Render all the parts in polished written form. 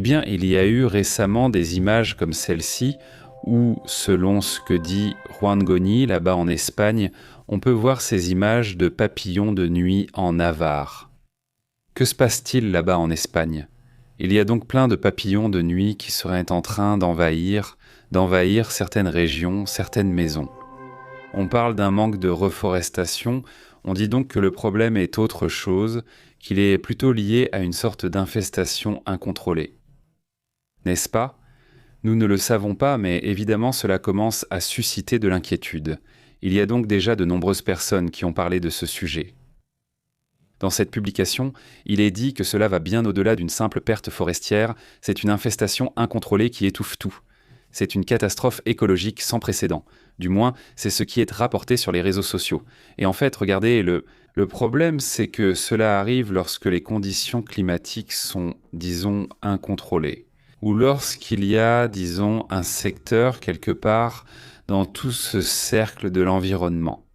Eh bien, il y a eu récemment des images comme celle-ci où, selon ce que dit Juan Goni, là-bas en Espagne, on peut voir ces images de papillons de nuit en Navarre. Que se passe-t-il là-bas en Espagne ? Il y a donc plein de papillons de nuit qui seraient en train d'envahir certaines régions, certaines maisons. On parle d'un manque de reforestation, on dit donc que le problème est autre chose, qu'il est plutôt lié à une sorte d'infestation incontrôlée. N'est-ce pas ? Nous ne le savons pas, mais évidemment cela commence à susciter de l'inquiétude. Il y a donc déjà de nombreuses personnes qui ont parlé de ce sujet. Dans cette publication, il est dit que cela va bien au-delà d'une simple perte forestière, c'est une infestation incontrôlée qui étouffe tout. C'est une catastrophe écologique sans précédent. Du moins, c'est ce qui est rapporté sur les réseaux sociaux. Et en fait, regardez, le problème, c'est que cela arrive lorsque les conditions climatiques sont, disons, incontrôlées. Ou lorsqu'il y a, disons, un secteur quelque part dans tout ce cercle de l'environnement.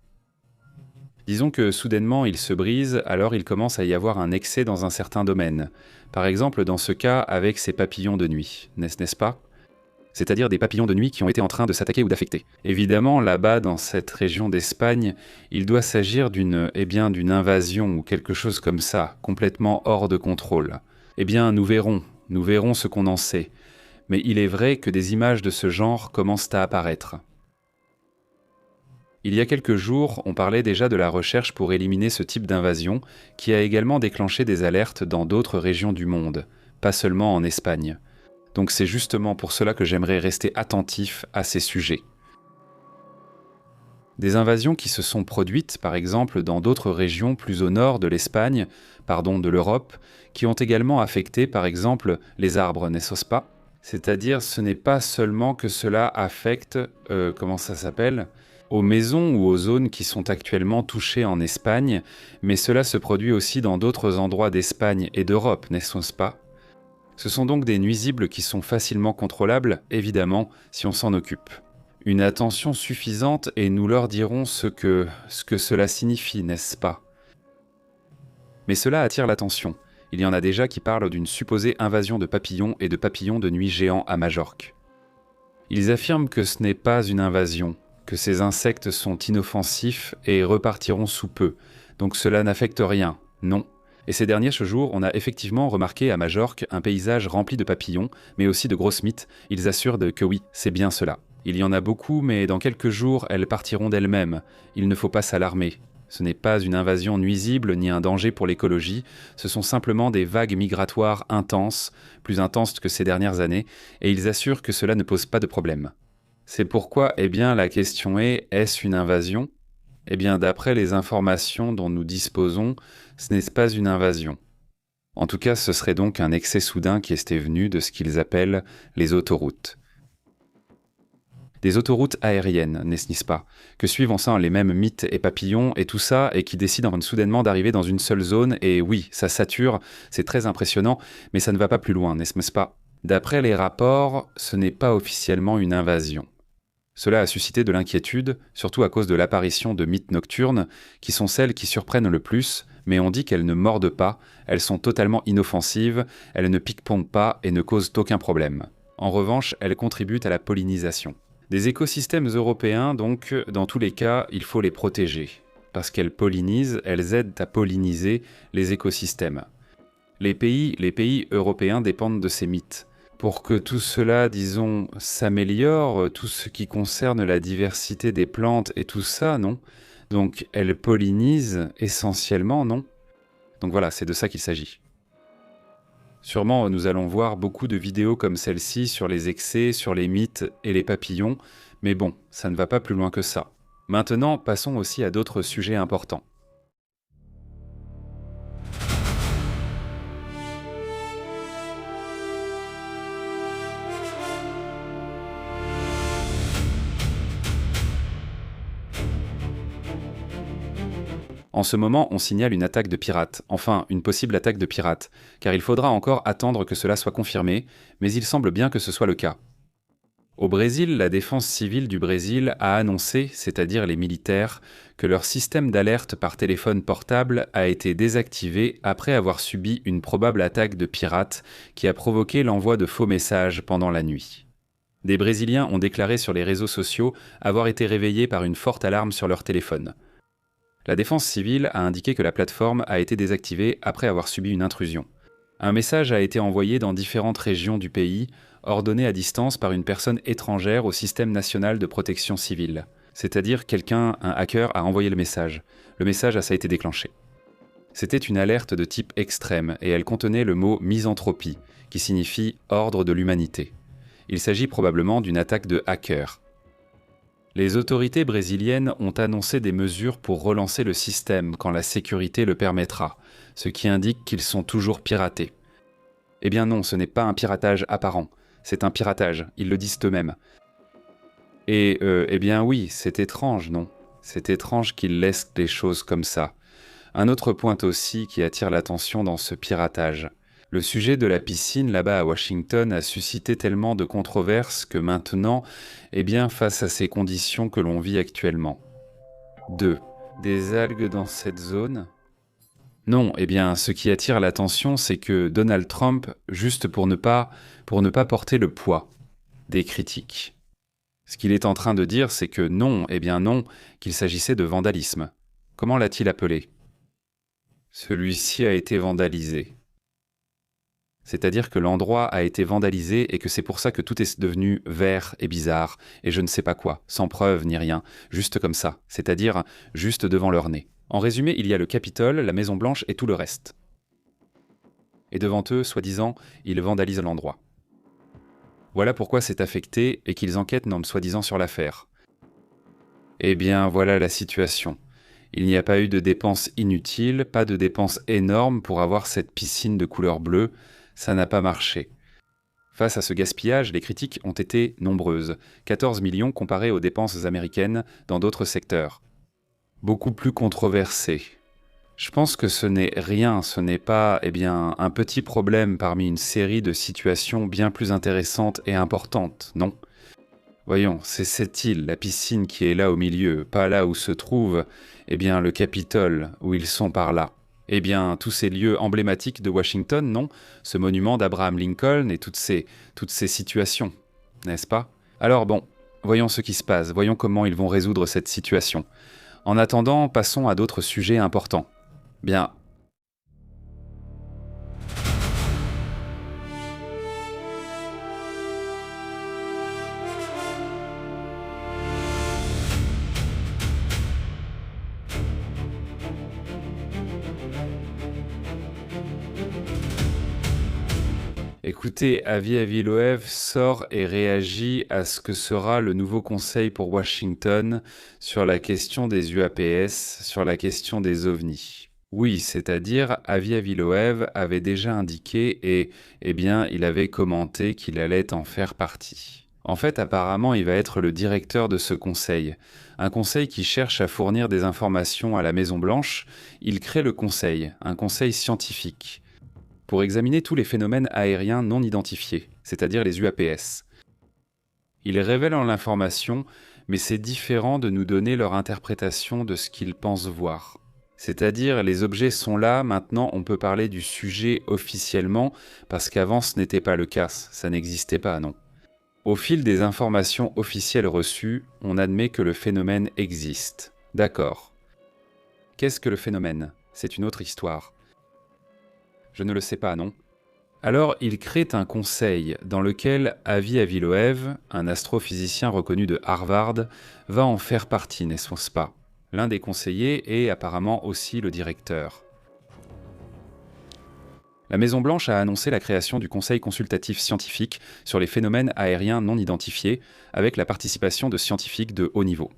Disons que soudainement il se brise, alors il commence à y avoir un excès dans un certain domaine. Par exemple, dans ce cas avec ces papillons de nuit, n'est-ce pas ? C'est-à-dire des papillons de nuit qui ont été en train de s'attaquer ou d'affecter. Évidemment, là-bas, dans cette région d'Espagne, il doit s'agir d'une invasion ou quelque chose comme ça, complètement hors de contrôle. Eh bien, nous verrons ce qu'on en sait. Mais il est vrai que des images de ce genre commencent à apparaître. Il y a quelques jours, on parlait déjà de la recherche pour éliminer ce type d'invasion, qui a également déclenché des alertes dans d'autres régions du monde, pas seulement en Espagne. Donc c'est justement pour cela que j'aimerais rester attentif à ces sujets. Des invasions qui se sont produites, par exemple, dans d'autres régions plus au nord de l'Espagne, de l'Europe, qui ont également affecté, par exemple, les arbres, n'est-ce pas ? C'est-à-dire, ce n'est pas seulement que cela affecte, aux maisons ou aux zones qui sont actuellement touchées en Espagne, mais cela se produit aussi dans d'autres endroits d'Espagne et d'Europe, n'est-ce pas ? Ce sont donc des nuisibles qui sont facilement contrôlables, évidemment, si on s'en occupe. Une attention suffisante et nous leur dirons ce que cela signifie, n'est-ce pas ? Mais cela attire l'attention. Il y en a déjà qui parlent d'une supposée invasion de papillons et de papillons de nuit géants à Majorque. Ils affirment que ce n'est pas une invasion, que ces insectes sont inoffensifs et repartiront sous peu, donc cela n'affecte rien, non. Et ces derniers jours, on a effectivement remarqué à Majorque un paysage rempli de papillons, mais aussi de grosses mythes. Ils assurent que oui, c'est bien cela. Il y en a beaucoup, mais dans quelques jours, elles partiront d'elles-mêmes. Il ne faut pas s'alarmer. Ce n'est pas une invasion nuisible ni un danger pour l'écologie, ce sont simplement des vagues migratoires intenses, plus intenses que ces dernières années, et ils assurent que cela ne pose pas de problème. C'est pourquoi, la question est-ce une invasion ? D'après les informations dont nous disposons, ce n'est pas une invasion. En tout cas, ce serait donc un excès soudain qui était venu de ce qu'ils appellent les autoroutes. Des autoroutes aériennes, n'est-ce pas ? Que suivent ensemble les mêmes mythes et papillons et tout ça, et qui décident soudainement d'arriver dans une seule zone, et oui, ça sature, c'est très impressionnant, mais ça ne va pas plus loin, n'est-ce pas ? D'après les rapports, ce n'est pas officiellement une invasion. Cela a suscité de l'inquiétude, surtout à cause de l'apparition de mythes nocturnes, qui sont celles qui surprennent le plus, mais on dit qu'elles ne mordent pas, elles sont totalement inoffensives, elles ne piquent pas et ne causent aucun problème. En revanche, elles contribuent à la pollinisation. Des écosystèmes européens, donc, dans tous les cas, il faut les protéger. Parce qu'elles pollinisent, elles aident à polliniser les écosystèmes. Les pays européens dépendent de ces mythes. Pour que tout cela, s'améliore, tout ce qui concerne la diversité des plantes et tout ça, non ? Donc, elles pollinisent essentiellement, non ? Donc voilà, c'est de ça qu'il s'agit. Sûrement, nous allons voir beaucoup de vidéos comme celle-ci sur les excès, sur les mythes et les papillons, mais bon, ça ne va pas plus loin que ça. Maintenant, passons aussi à d'autres sujets importants. En ce moment, on signale une attaque de pirates, enfin une possible attaque de pirates, car il faudra encore attendre que cela soit confirmé, mais il semble bien que ce soit le cas. Au Brésil, la défense civile du Brésil a annoncé, c'est-à-dire les militaires, que leur système d'alerte par téléphone portable a été désactivé après avoir subi une probable attaque de pirates qui a provoqué l'envoi de faux messages pendant la nuit. Des Brésiliens ont déclaré sur les réseaux sociaux avoir été réveillés par une forte alarme sur leur téléphone. La défense civile a indiqué que la plateforme a été désactivée après avoir subi une intrusion. Un message a été envoyé dans différentes régions du pays, ordonné à distance par une personne étrangère au système national de protection civile. C'est-à-dire quelqu'un, un hacker, a envoyé le message. Le message a été déclenché. C'était une alerte de type extrême et elle contenait le mot misanthropie, qui signifie ordre de l'humanité. Il s'agit probablement d'une attaque de hacker. Les autorités brésiliennes ont annoncé des mesures pour relancer le système quand la sécurité le permettra, ce qui indique qu'ils sont toujours piratés. Eh bien non, ce n'est pas un piratage apparent, c'est un piratage, ils le disent eux-mêmes. Et eh bien oui, c'est étrange, non? C'est étrange qu'ils laissent les choses comme ça. Un autre point aussi qui attire l'attention dans ce piratage. Le sujet de la piscine là-bas à Washington a suscité tellement de controverses que maintenant, eh bien, face à ces conditions que l'on vit actuellement. 2. Des algues dans cette zone? Non, eh bien, ce qui attire l'attention, c'est que Donald Trump, juste pour ne pas porter le poids des critiques. Ce qu'il est en train de dire, c'est que non, eh bien non, qu'il s'agissait de vandalisme. Comment l'a-t-il appelé? Celui-ci a été vandalisé. C'est-à-dire que l'endroit a été vandalisé et que c'est pour ça que tout est devenu vert et bizarre, et je ne sais pas quoi, sans preuve ni rien, juste comme ça, c'est-à-dire juste devant leur nez. En résumé, il y a le Capitole, la Maison-Blanche et tout le reste. Et devant eux, soi-disant, ils vandalisent l'endroit. Voilà pourquoi c'est affecté et qu'ils enquêtent soi-disant sur l'affaire. Eh bien, voilà la situation. Il n'y a pas eu de dépenses inutiles, pas de dépenses énormes pour avoir cette piscine de couleur bleue. Ça n'a pas marché. Face à ce gaspillage, les critiques ont été nombreuses, 14 millions comparées aux dépenses américaines dans d'autres secteurs. Beaucoup plus controversées. Je pense que ce n'est rien, ce n'est pas, eh bien, un petit problème parmi une série de situations bien plus intéressantes et importantes, non? Voyons, c'est cette île, la piscine qui est là au milieu, pas là où se trouve, eh bien, le Capitole, où ils sont par là. Eh bien, tous ces lieux emblématiques de Washington, non? Ce monument d'Abraham Lincoln et toutes ces situations, n'est-ce pas? Alors bon, voyons ce qui se passe, voyons comment ils vont résoudre cette situation. En attendant, passons à d'autres sujets importants. Bien. Écoutez, Avi Loev sort et réagit à ce que sera le nouveau conseil pour Washington sur la question des UAPS, sur la question des ovnis. Oui, c'est-à-dire Avi Loev avait déjà indiqué et, eh bien, il avait commenté qu'il allait en faire partie. En fait, apparemment, il va être le directeur de ce conseil. Un conseil qui cherche à fournir des informations à la Maison-Blanche. Il crée le conseil, un conseil scientifique, pour examiner tous les phénomènes aériens non identifiés, c'est-à-dire les UAPS. Ils révèlent l'information, mais c'est différent de nous donner leur interprétation de ce qu'ils pensent voir. C'est-à-dire, les objets sont là, maintenant on peut parler du sujet officiellement, parce qu'avant ce n'était pas le cas, ça n'existait pas, non. Au fil des informations officielles reçues, on admet que le phénomène existe. D'accord. Qu'est-ce que le phénomène? C'est une autre histoire. Je ne le sais pas, non? Alors, il crée un conseil dans lequel Avi Loev, un astrophysicien reconnu de Harvard, va en faire partie, n'est-ce pas? L'un des conseillers est apparemment aussi le directeur. La Maison-Blanche a annoncé la création du Conseil consultatif scientifique sur les phénomènes aériens non identifiés, avec la participation de scientifiques de haut niveau.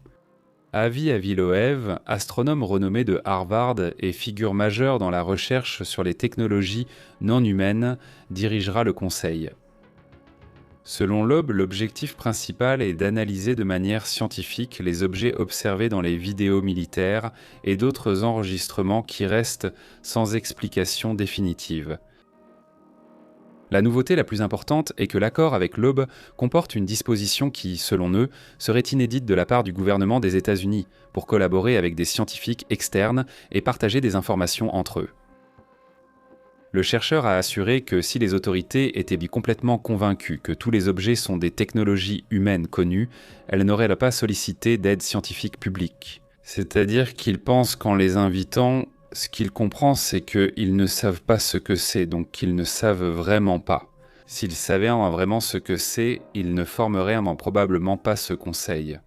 Avi Loev, astronome renommé de Harvard et figure majeure dans la recherche sur les technologies non humaines, dirigera le conseil. Selon Loeb, l'objectif principal est d'analyser de manière scientifique les objets observés dans les vidéos militaires et d'autres enregistrements qui restent sans explication définitive. La nouveauté la plus importante est que l'accord avec l'Aube comporte une disposition qui, selon eux, serait inédite de la part du gouvernement des États-Unis pour collaborer avec des scientifiques externes et partager des informations entre eux. Le chercheur a assuré que si les autorités étaient complètement convaincues que tous les objets sont des technologies humaines connues, elles n'auraient pas sollicité d'aide scientifique publique. C'est-à-dire qu'il pense qu'en les invitant, ce qu'il comprend, c'est qu'ils ne savent pas ce que c'est, donc qu'ils ne savent vraiment pas. S'ils savaient vraiment ce que c'est, ils ne formeraient probablement pas ce conseil.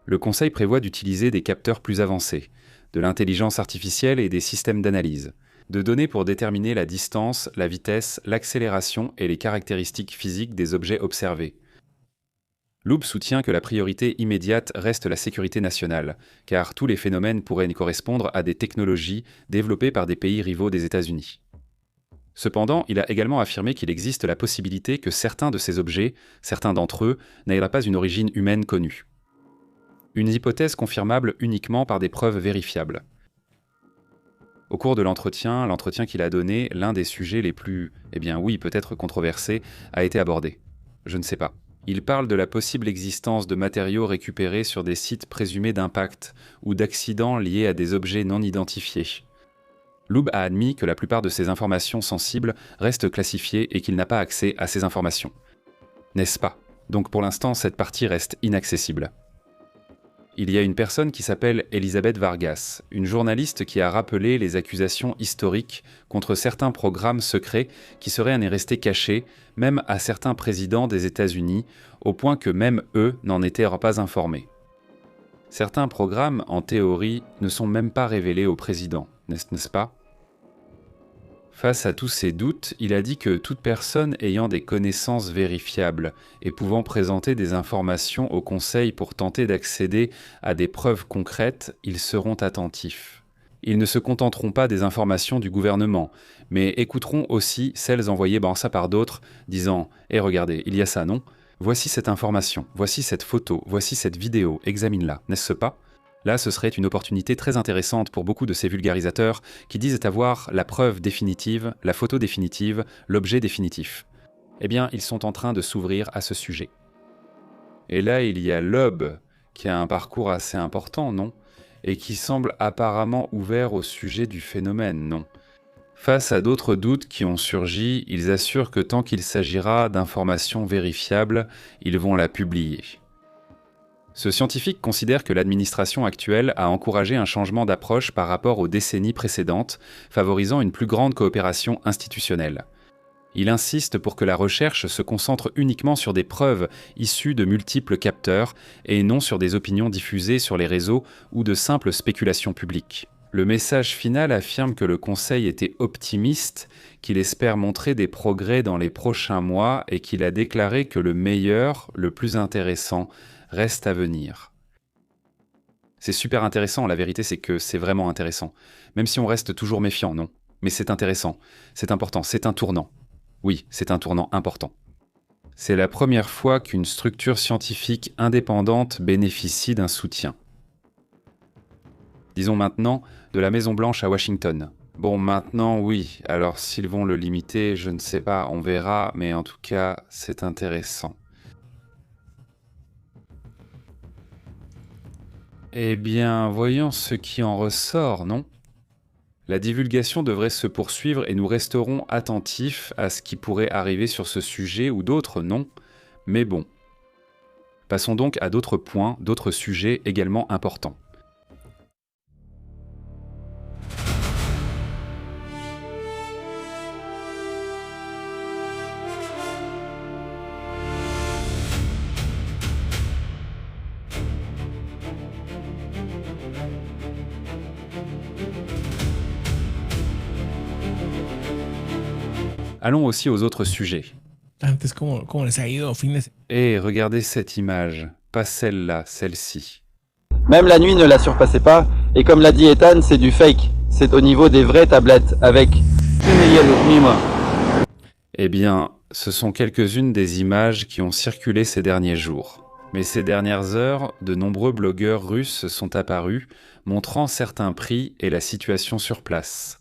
Le conseil prévoit d'utiliser des capteurs plus avancés, de l'intelligence artificielle et des systèmes d'analyse, de données pour déterminer la distance, la vitesse, l'accélération et les caractéristiques physiques des objets observés. L'Aube soutient que la priorité immédiate reste la sécurité nationale, car tous les phénomènes pourraient correspondre à des technologies développées par des pays rivaux des États-Unis. Cependant, il a également affirmé qu'il existe la possibilité que certains de ces objets, certains d'entre eux, n'aient pas une origine humaine connue. Une hypothèse confirmable uniquement par des preuves vérifiables. Au cours de l'entretien qu'il a donné, l'un des sujets les plus, peut-être controversés, a été abordé. Je ne sais pas. Il parle de la possible existence de matériaux récupérés sur des sites présumés d'impact ou d'accidents liés à des objets non identifiés. L'Aube a admis que la plupart de ces informations sensibles restent classifiées et qu'il n'a pas accès à ces informations. N'est-ce pas? Donc pour l'instant, cette partie reste inaccessible. Il y a une personne qui s'appelle Elisabeth Vargas, une journaliste qui a rappelé les accusations historiques contre certains programmes secrets qui seraient restés cachés, même à certains présidents des États-Unis, au point que même eux n'en étaient pas informés. Certains programmes, en théorie, ne sont même pas révélés au président, n'est-ce pas? Face à tous ces doutes, il a dit que toute personne ayant des connaissances vérifiables et pouvant présenter des informations au Conseil pour tenter d'accéder à des preuves concrètes, ils seront attentifs. Ils ne se contenteront pas des informations du gouvernement, mais écouteront aussi celles envoyées par d'autres, disant « Eh regardez, il y a ça, non? Voici cette information, voici cette photo, voici cette vidéo, examine-la, n'est-ce pas ?» Là, ce serait une opportunité très intéressante pour beaucoup de ces vulgarisateurs qui disent avoir la preuve définitive, la photo définitive, l'objet définitif. Eh bien, ils sont en train de s'ouvrir à ce sujet. Et là, il y a l'Aube, qui a un parcours assez important, non? Et qui semble apparemment ouvert au sujet du phénomène, non? Face à d'autres doutes qui ont surgi, ils assurent que tant qu'il s'agira d'informations vérifiables, ils vont la publier. Ce scientifique considère que l'administration actuelle a encouragé un changement d'approche par rapport aux décennies précédentes, favorisant une plus grande coopération institutionnelle. Il insiste pour que la recherche se concentre uniquement sur des preuves issues de multiples capteurs et non sur des opinions diffusées sur les réseaux ou de simples spéculations publiques. Le message final affirme que le Conseil était optimiste, qu'il espère montrer des progrès dans les prochains mois et qu'il a déclaré que le meilleur, le plus intéressant, reste à venir. C'est super intéressant, la vérité c'est que c'est vraiment intéressant. Même si on reste toujours méfiant, non? Mais c'est intéressant, c'est important, c'est un tournant. Oui, c'est un tournant important. C'est la première fois qu'une structure scientifique indépendante bénéficie d'un soutien. Disons maintenant, de la Maison-Blanche à Washington. Bon, maintenant, oui. Alors, s'ils vont le limiter, je ne sais pas, on verra, mais en tout cas, c'est intéressant. Eh bien, voyons ce qui en ressort, non? La divulgation devrait se poursuivre et nous resterons attentifs à ce qui pourrait arriver sur ce sujet ou d'autres, non? Mais bon. Passons donc à d'autres points, d'autres sujets également importants. Allons aussi aux autres sujets. Antes, ¿cómo les ha ido? Et regardez cette image, pas celle-là, celle-ci. Même la nuit ne la surpassait pas, et comme l'a dit Ethan, c'est du fake. C'est au niveau des vraies tablettes, avec... Eh bien, ce sont quelques-unes des images qui ont circulé ces derniers jours. Mais ces dernières heures, de nombreux blogueurs russes sont apparus, montrant certains prix et la situation sur place.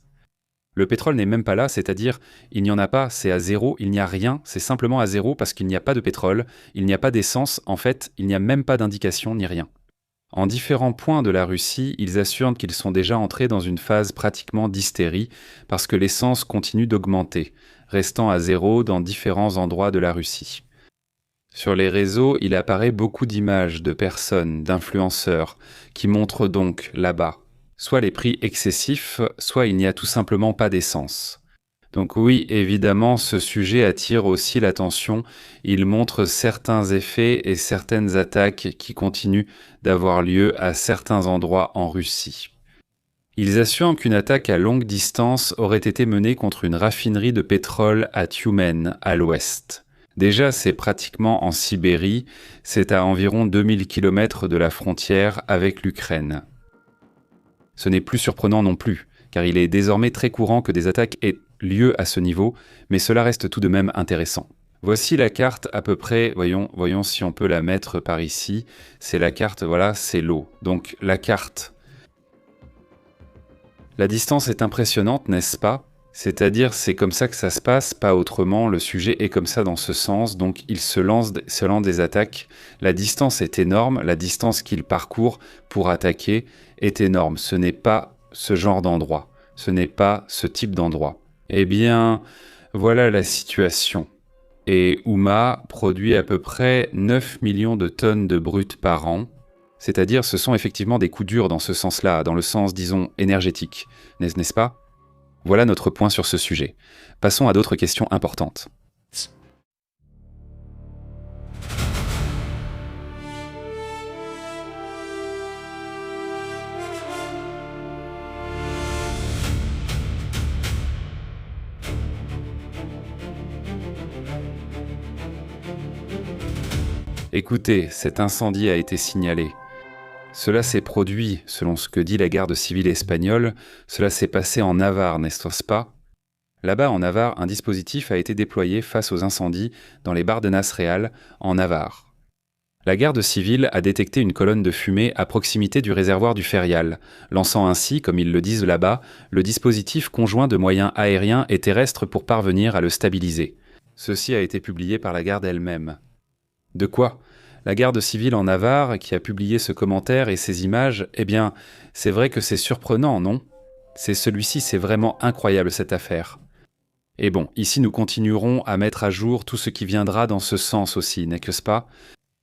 Le pétrole n'est même pas là, c'est-à-dire il n'y en a pas, c'est à zéro, il n'y a rien, c'est simplement à zéro parce qu'il n'y a pas de pétrole, il n'y a pas d'essence, en fait, il n'y a même pas d'indication ni rien. En différents points de la Russie, ils assurent qu'ils sont déjà entrés dans une phase pratiquement d'hystérie parce que l'essence continue d'augmenter, restant à zéro dans différents endroits de la Russie. Sur les réseaux, il apparaît beaucoup d'images de personnes, d'influenceurs, qui montrent donc là-bas soit les prix excessifs, soit il n'y a tout simplement pas d'essence. Donc oui, évidemment, ce sujet attire aussi l'attention. Il montre certains effets et certaines attaques qui continuent d'avoir lieu à certains endroits en Russie. Ils assurent qu'une attaque à longue distance aurait été menée contre une raffinerie de pétrole à Tyumen, à l'ouest. Déjà, c'est pratiquement en Sibérie, c'est à environ 2000 km de la frontière avec l'Ukraine. Ce n'est plus surprenant non plus, car il est désormais très courant que des attaques aient lieu à ce niveau, mais cela reste tout de même intéressant. Voici la carte à peu près, voyons si on peut la mettre par ici. C'est la carte, voilà, c'est l'eau. Donc la carte. La distance est impressionnante, n'est-ce pas ? C'est-à-dire, c'est comme ça que ça se passe, pas autrement, le sujet est comme ça dans ce sens, donc il se lance des attaques. La distance est énorme, la distance qu'il parcourt pour attaquer est énorme. Ce n'est pas ce genre d'endroit, ce n'est pas ce type d'endroit. Eh bien, voilà la situation. Et Ouma produit à peu près 9 millions de tonnes de brut par an, c'est-à-dire ce sont effectivement des coups durs dans ce sens-là, dans le sens, disons, énergétique, n'est-ce pas ? Voilà notre point sur ce sujet. Passons à d'autres questions importantes. Écoutez, cet incendie a été signalé. Cela s'est produit, selon ce que dit la garde civile espagnole, cela s'est passé en Navarre, n'est-ce pas ? Là-bas, en Navarre, un dispositif a été déployé face aux incendies dans les Bardenas Real, en Navarre. La garde civile a détecté une colonne de fumée à proximité du réservoir du Ferial, lançant ainsi, comme ils le disent là-bas, le dispositif conjoint de moyens aériens et terrestres pour parvenir à le stabiliser. Ceci a été publié par la garde elle-même. De quoi ? La garde civile en Navarre, qui a publié ce commentaire et ces images, eh bien, c'est vrai que c'est surprenant, non ? Celui-ci, c'est vraiment incroyable cette affaire. Et bon, ici nous continuerons à mettre à jour tout ce qui viendra dans ce sens aussi, n'est-ce pas ?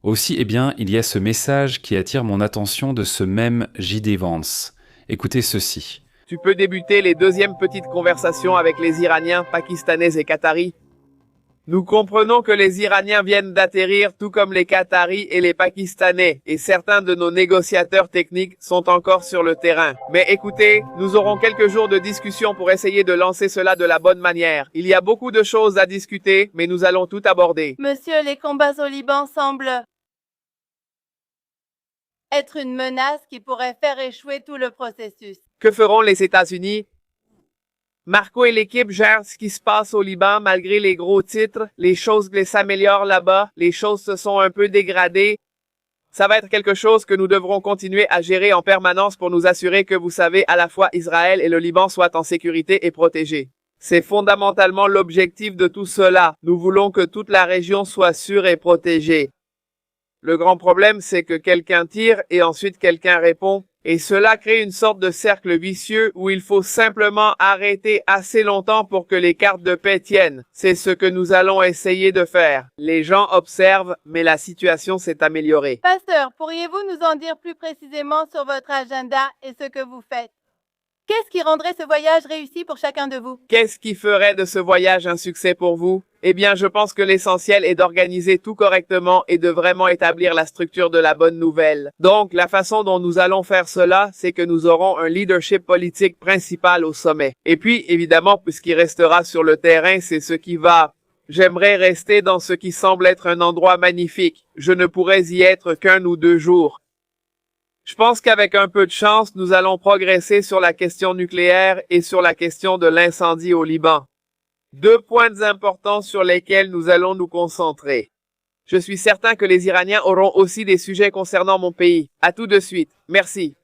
Aussi, eh bien, il y a ce message qui attire mon attention de ce même J.D. Vance. Écoutez ceci. Tu peux débuter les deuxièmes petites conversations avec les Iraniens, Pakistanais et Qataris. Nous comprenons que les Iraniens viennent d'atterrir tout comme les Qataris et les Pakistanais, et certains de nos négociateurs techniques sont encore sur le terrain. Mais écoutez, nous aurons quelques jours de discussion pour essayer de lancer cela de la bonne manière. Il y a beaucoup de choses à discuter, mais nous allons tout aborder. Monsieur, les combats au Liban semblent être une menace qui pourrait faire échouer tout le processus. Que feront les États-Unis? Marco et l'équipe gèrent ce qui se passe au Liban malgré les gros titres, les choses s'améliorent là-bas, les choses se sont un peu dégradées. Ça va être quelque chose que nous devrons continuer à gérer en permanence pour nous assurer que, vous savez, à la fois Israël et le Liban soient en sécurité et protégés. C'est fondamentalement l'objectif de tout cela. Nous voulons que toute la région soit sûre et protégée. Le grand problème, c'est que quelqu'un tire et ensuite quelqu'un répond. Et cela crée une sorte de cercle vicieux où il faut simplement arrêter assez longtemps pour que les cartes de paix tiennent. C'est ce que nous allons essayer de faire. Les gens observent, mais la situation s'est améliorée. Pasteur, pourriez-vous nous en dire plus précisément sur votre agenda et ce que vous faites? Qu'est-ce qui rendrait ce voyage réussi pour chacun de vous? Qu'est-ce qui ferait de ce voyage un succès pour vous? Eh bien, je pense que l'essentiel est d'organiser tout correctement et de vraiment établir la structure de la bonne nouvelle. Donc, la façon dont nous allons faire cela, c'est que nous aurons un leadership politique principal au sommet. Et puis, évidemment, puisqu'il restera sur le terrain, c'est ce qui va. J'aimerais rester dans ce qui semble être un endroit magnifique. Je ne pourrais y être qu'1 ou 2 jours. Je pense qu'avec un peu de chance, nous allons progresser sur la question nucléaire et sur la question de l'incendie au Liban. 2 points importants sur lesquels nous allons nous concentrer. Je suis certain que les Iraniens auront aussi des sujets concernant mon pays. À tout de suite. Merci.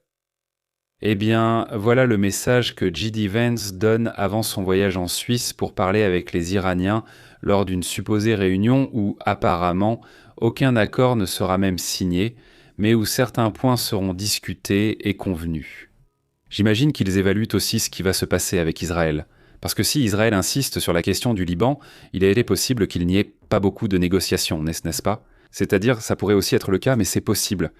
Eh bien, voilà le message que J.D. Vance donne avant son voyage en Suisse pour parler avec les Iraniens lors d'une supposée réunion où, apparemment, aucun accord ne sera même signé, mais où certains points seront discutés et convenus. J'imagine qu'ils évaluent aussi ce qui va se passer avec Israël. Parce que si Israël insiste sur la question du Liban, il a été possible qu'il n'y ait pas beaucoup de négociations, n'est-ce pas ? C'est-à-dire, ça pourrait aussi être le cas, mais c'est possible.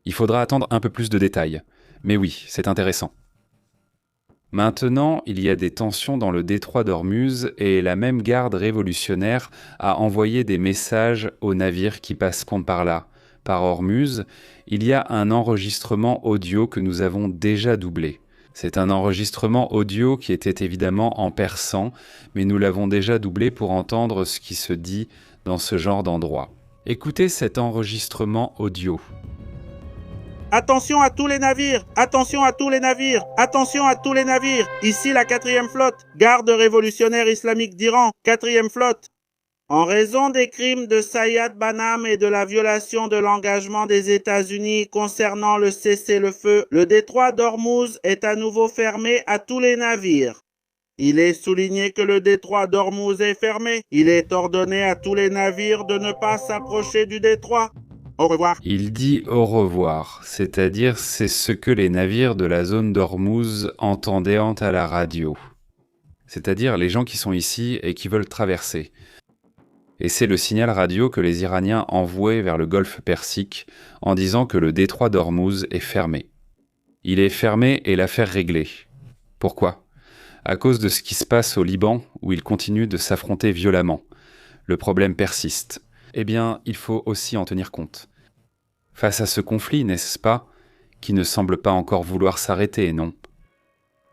Il faudra attendre un peu plus de détails. Mais oui, c'est intéressant. Maintenant, il y a des tensions dans le détroit d'Ormuz et la même garde révolutionnaire a envoyé des messages aux navires qui passeront par là. Par Ormuz, il y a un enregistrement audio que nous avons déjà doublé. C'est un enregistrement audio qui était évidemment en persan, mais nous l'avons déjà doublé pour entendre ce qui se dit dans ce genre d'endroit. Écoutez cet enregistrement audio. Attention à tous les navires! Attention à tous les navires! Attention à tous les navires! Ici la 4e flotte, garde révolutionnaire islamique d'Iran, 4e flotte. En raison des crimes de Sayyad Banham et de la violation de l'engagement des États-Unis concernant le cessez-le-feu, le détroit d'Ormuz est à nouveau fermé à tous les navires. Il est souligné que le détroit d'Ormuz est fermé. Il est ordonné à tous les navires de ne pas s'approcher du détroit. Au revoir. Il dit au revoir, c'est-à-dire c'est ce que les navires de la zone d'Ormuz entendaient à la radio. C'est-à-dire les gens qui sont ici et qui veulent traverser. Et c'est le signal radio que les Iraniens envoient vers le golfe Persique en disant que le détroit d'Ormuz est fermé. Il est fermé et l'affaire réglée. Pourquoi ? À cause de ce qui se passe au Liban où ils continuent de s'affronter violemment. Le problème persiste. Eh bien, il faut aussi en tenir compte. Face à ce conflit, n'est-ce pas, qui ne semble pas encore vouloir s'arrêter, non ?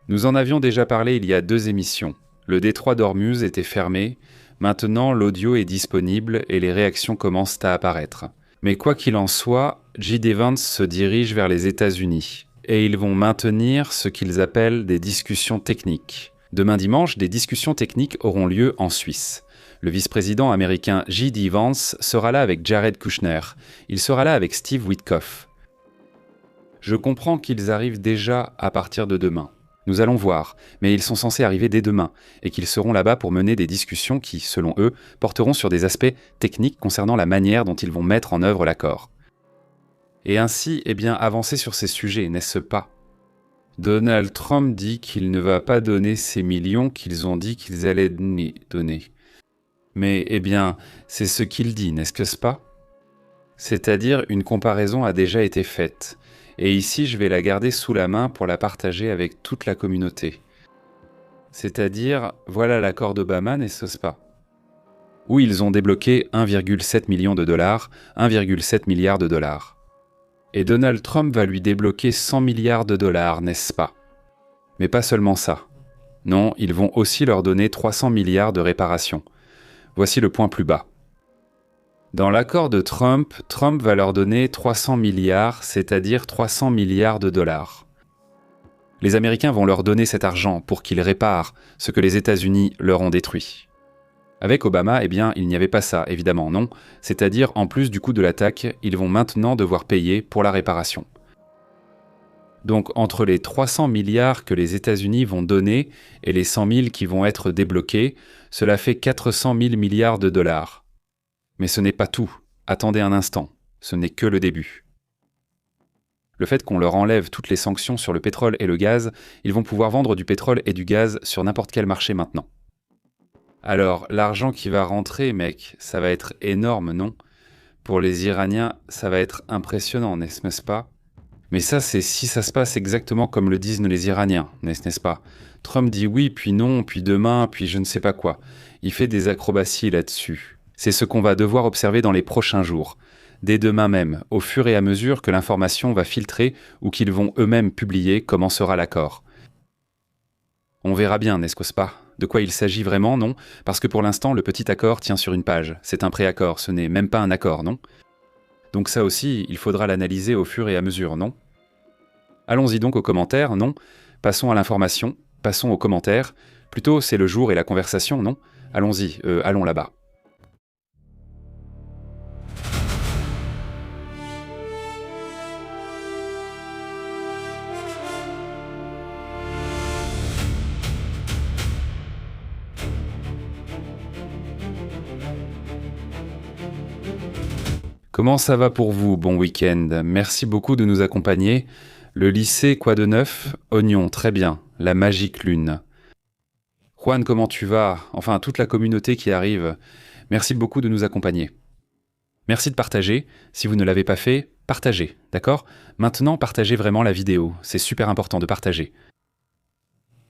Nous en avions déjà parlé il y a 2 émissions. Le détroit d'Ormuz était fermé, maintenant l'audio est disponible et les réactions commencent à apparaître. Mais quoi qu'il en soit, J.D. Vance se dirige vers les États-Unis, et ils vont maintenir ce qu'ils appellent des discussions techniques. Demain dimanche, des discussions techniques auront lieu en Suisse. Le vice-président américain J.D. Vance sera là avec Jared Kushner. Il sera là avec Steve Witkoff. Je comprends qu'ils arrivent déjà à partir de demain. Nous allons voir, mais ils sont censés arriver dès demain, et qu'ils seront là-bas pour mener des discussions qui, selon eux, porteront sur des aspects techniques concernant la manière dont ils vont mettre en œuvre l'accord. Et ainsi, avancer sur ces sujets, n'est-ce pas ? Donald Trump dit qu'il ne va pas donner ces millions qu'ils ont dit qu'ils allaient donner. Mais, c'est ce qu'il dit, n'est-ce pas ? C'est-à-dire, une comparaison a déjà été faite. Et ici, je vais la garder sous la main pour la partager avec toute la communauté. C'est-à-dire, voilà l'accord d'Obama, n'est-ce pas ? Où ils ont débloqué 1,7 million de dollars, 1,7 milliard de dollars. Et Donald Trump va lui débloquer 100 milliards de dollars, n'est-ce pas ? Mais pas seulement ça. Non, ils vont aussi leur donner 300 milliards de réparations. Voici le point plus bas. Dans l'accord de Trump, Trump va leur donner 300 milliards, c'est-à-dire 300 milliards de dollars. Les Américains vont leur donner cet argent pour qu'ils réparent ce que les États-Unis leur ont détruit. Avec Obama, il n'y avait pas ça, évidemment, non. C'est-à-dire, en plus du coût de l'attaque, ils vont maintenant devoir payer pour la réparation. Donc, entre les 300 milliards que les États-Unis vont donner et les 100 000 qui vont être débloqués, cela fait 400 000 milliards de dollars. Mais ce n'est pas tout. Attendez un instant. Ce n'est que le début. Le fait qu'on leur enlève toutes les sanctions sur le pétrole et le gaz, ils vont pouvoir vendre du pétrole et du gaz sur n'importe quel marché maintenant. Alors, l'argent qui va rentrer, mec, ça va être énorme, non ? Pour les Iraniens, ça va être impressionnant, n'est-ce pas ? Mais ça, c'est si ça se passe exactement comme le disent les Iraniens, n'est-ce pas ? Trump dit oui, puis non, puis demain, puis je ne sais pas quoi. Il fait des acrobaties là-dessus. C'est ce qu'on va devoir observer dans les prochains jours. Dès demain même, au fur et à mesure que l'information va filtrer ou qu'ils vont eux-mêmes publier comment sera l'accord. On verra bien, n'est-ce pas ? De quoi il s'agit vraiment, non ? Parce que pour l'instant, le petit accord tient sur une page. C'est un préaccord, ce n'est même pas un accord, non ? Donc ça aussi, il faudra l'analyser au fur et à mesure, non ? Allons-y donc aux commentaires, non ? Passons à l'information, passons aux commentaires. Plutôt, c'est le jour et la conversation, non ? Allons-y, allons là-bas. Comment ça va pour vous? Bon week-end. Merci beaucoup de nous accompagner. Le lycée, quoi de neuf? Oignon, très bien. La magique lune. Juan, comment tu vas? Enfin, toute la communauté qui arrive. Merci beaucoup de nous accompagner. Merci de partager. Si vous ne l'avez pas fait, partagez, d'accord? Maintenant, partagez vraiment la vidéo. C'est super important de partager.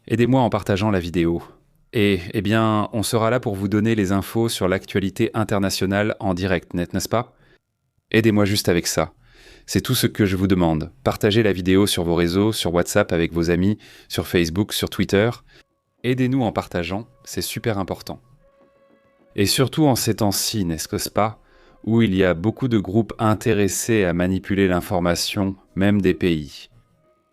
Aidez-moi en partageant la vidéo. Et, eh bien, on sera là pour vous donner les infos sur l'actualité internationale en direct, n'est-ce pas? Aidez-moi juste avec ça. C'est tout ce que je vous demande. Partagez la vidéo sur vos réseaux, sur WhatsApp avec vos amis, sur Facebook, sur Twitter. Aidez-nous en partageant, c'est super important. Et surtout en ces temps-ci, n'est-ce pas, où il y a beaucoup de groupes intéressés à manipuler l'information, même des pays.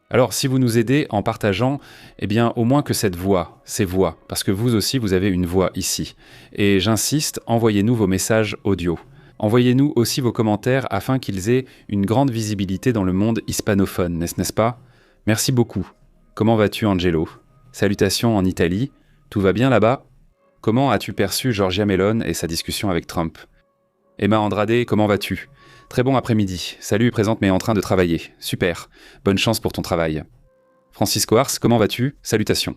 Alors, si vous nous aidez en partageant, eh bien, au moins que cette voix, ces voix, parce que vous aussi, vous avez une voix ici. Et j'insiste, envoyez-nous vos messages audio. Envoyez-nous aussi vos commentaires afin qu'ils aient une grande visibilité dans le monde hispanophone, n'est-ce pas? Merci beaucoup. Comment vas-tu, Angelo? Salutations en Italie. Tout va bien là-bas? Comment as-tu perçu Giorgia Meloni et sa discussion avec Trump? Emma Andrade, comment vas-tu? Très bon après-midi. Salut, présente mais en train de travailler. Super. Bonne chance pour ton travail. Francisco Ars, comment vas-tu? Salutations.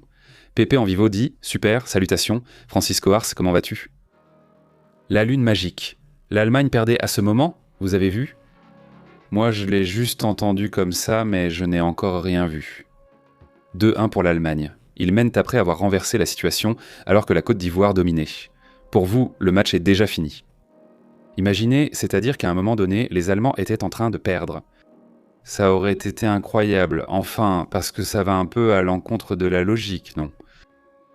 Pépé en vivo dit, super, salutations. Francisco Ars, comment vas-tu? La lune magique. L'Allemagne perdait à ce moment, vous avez vu? Moi, je l'ai juste entendu comme ça, mais je n'ai encore rien vu. 2-1 pour l'Allemagne. Ils mènent après avoir renversé la situation alors que la Côte d'Ivoire dominait. Pour vous, le match est déjà fini. Imaginez, c'est-à-dire qu'à un moment donné, les Allemands étaient en train de perdre. Ça aurait été incroyable, enfin, parce que ça va un peu à l'encontre de la logique, non?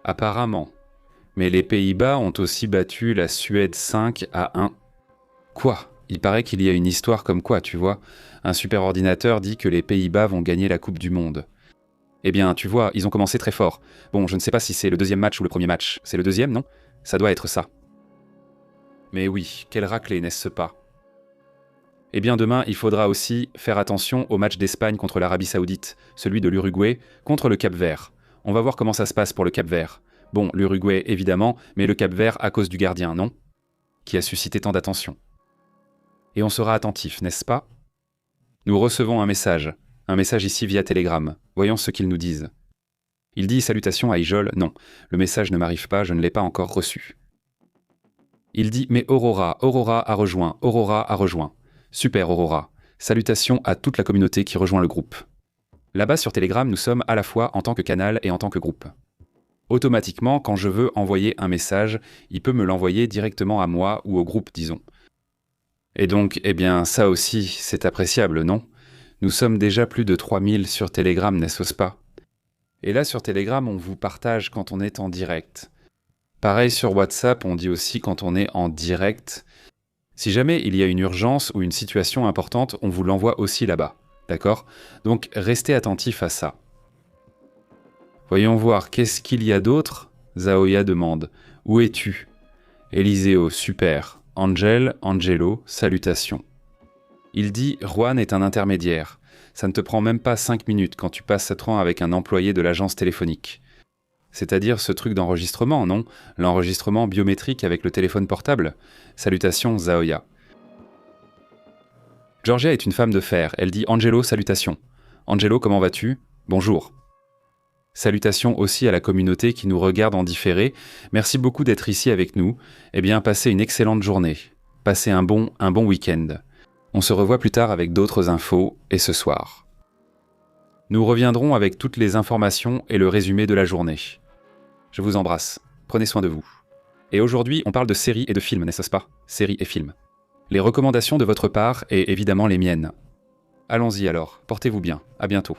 Apparemment. Mais les Pays-Bas ont aussi battu la Suède 5-1. Quoi? Il paraît qu'il y a une histoire comme quoi, tu vois. Un super ordinateur dit que les Pays-Bas vont gagner la Coupe du Monde. Eh bien, tu vois, ils ont commencé très fort. Bon, je ne sais pas si c'est le deuxième match ou le premier match. C'est le deuxième, non? Ça doit être ça. Mais oui, quelle raclée, n'est-ce pas? Eh bien, demain, il faudra aussi faire attention au match d'Espagne contre l'Arabie Saoudite, celui de l'Uruguay contre le Cap-Vert. On va voir comment ça se passe pour le Cap-Vert. Bon, l'Uruguay, évidemment, mais le Cap-Vert à cause du gardien, non? Qui a suscité tant d'attention. Et on sera attentif, n'est-ce pas? Nous recevons un message ici via Telegram. Voyons ce qu'ils nous disent. Il dit « Salutations à Ijol ». Non, le message ne m'arrive pas, je ne l'ai pas encore reçu. Il dit « Mais Aurora a rejoint. Super Aurora. Salutations à toute la communauté qui rejoint le groupe. Là-bas sur Telegram, nous sommes à la fois en tant que canal et en tant que groupe. Automatiquement, quand je veux envoyer un message, il peut me l'envoyer directement à moi ou au groupe, disons. Et donc, eh bien, ça aussi, c'est appréciable, non? Nous sommes déjà plus de 3000 sur Telegram, n'est-ce pas? Et là, sur Telegram, on vous partage quand on est en direct. Pareil sur WhatsApp, on dit aussi quand on est en direct. Si jamais il y a une urgence ou une situation importante, on vous l'envoie aussi là-bas, d'accord? Donc, restez attentifs à ça. Voyons voir, qu'est-ce qu'il y a d'autre? Zaoya demande. Où es-tu? Eliseo, super. Angelo, salutations. Il dit « Juan est un intermédiaire. Ça ne te prend même pas 5 minutes quand tu passes 7 ans avec un employé de l'agence téléphonique. C'est-à-dire ce truc d'enregistrement, non? L'enregistrement biométrique avec le téléphone portable. Salutations, Zaoya. Georgia est une femme de fer. Elle dit « Angelo, salutations. Angelo, comment vas-tu? Bonjour. » Salutations aussi à la communauté qui nous regarde en différé. Merci beaucoup d'être ici avec nous. Eh bien, passez une excellente journée. Passez un bon week-end. On se revoit plus tard avec d'autres infos, et ce soir. Nous reviendrons avec toutes les informations et le résumé de la journée. Je vous embrasse. Prenez soin de vous. Et aujourd'hui, on parle de séries et de films, n'est-ce pas? Séries et films. Les recommandations de votre part et évidemment les miennes. Allons-y alors. Portez-vous bien. À bientôt.